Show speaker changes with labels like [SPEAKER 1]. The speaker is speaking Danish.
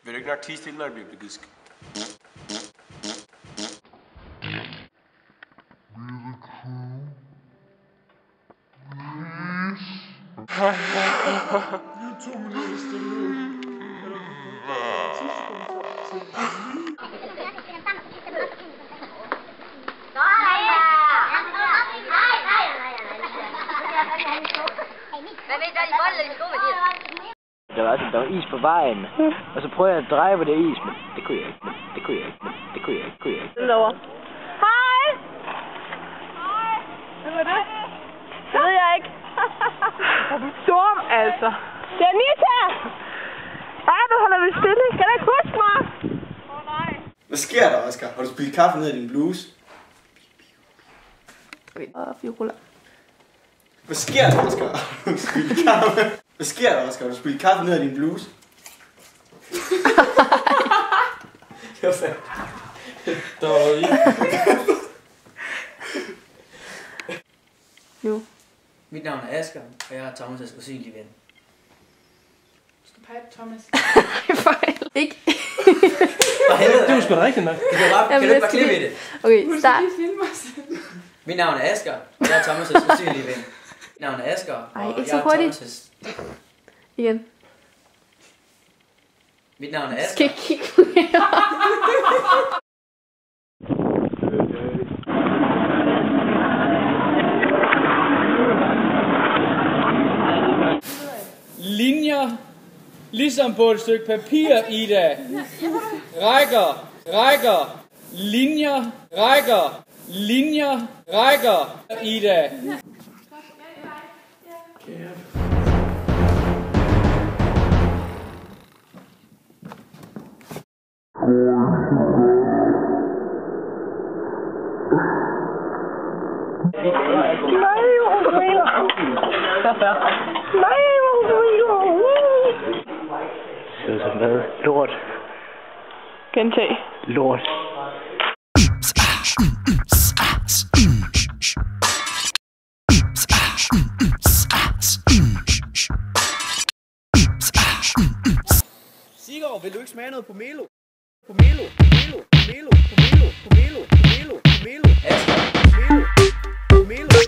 [SPEAKER 1] Vil du ikke nok tige stille, når det bliver gisk?
[SPEAKER 2] Der var is på vejen, og så prøvede jeg at dreje på det is, men det kunne jeg ikke,
[SPEAKER 3] Lover. Hej! Hej! Hvad var det? Det ved jeg ikke. Storm, altså. Det er Anita! Ej, du holder mig stille. Kan du ikke huske mig? Nej.
[SPEAKER 1] Hvad sker der, Oscar? Har du spillet kaffe ned i din bluse?
[SPEAKER 3] Og 4 ruller.
[SPEAKER 1] Hvad sker der, Oscar? Har du spillet kaffe? Hvad sker der, Oscar? Har du spillet kaffe ned i din bluse? Det var sandt. Der var noget i.
[SPEAKER 3] Nu.
[SPEAKER 4] Mit navn er Asger, og jeg er Thomas' usynlige ven.
[SPEAKER 5] Du skal pege på Thomas.
[SPEAKER 3] Fejl. Ikke.
[SPEAKER 4] Det
[SPEAKER 6] var sgu da rigtigt nok.
[SPEAKER 4] Kan du ikke bare klippe i det?
[SPEAKER 3] Okay, start.
[SPEAKER 4] Mit navn er Asger, og jeg er Thomas' usynlige ven. Mit navn er Asger, og
[SPEAKER 3] ikke
[SPEAKER 4] jeg
[SPEAKER 3] så
[SPEAKER 4] er
[SPEAKER 3] hurtigt.
[SPEAKER 4] Thomas'...
[SPEAKER 3] Igen.
[SPEAKER 4] Mit navn er Asger.
[SPEAKER 3] Skal jeg kigge på det?
[SPEAKER 6] Linjer, ligesom på et stykke papir, Ida. Rækker. Linjer, rækker, Ida.
[SPEAKER 2] Så som hvad? Lort.
[SPEAKER 3] Gentag.
[SPEAKER 2] Lort.
[SPEAKER 6] Sigurd, vil du ikke smage noget på Melo?
[SPEAKER 4] Asger.
[SPEAKER 6] Melo.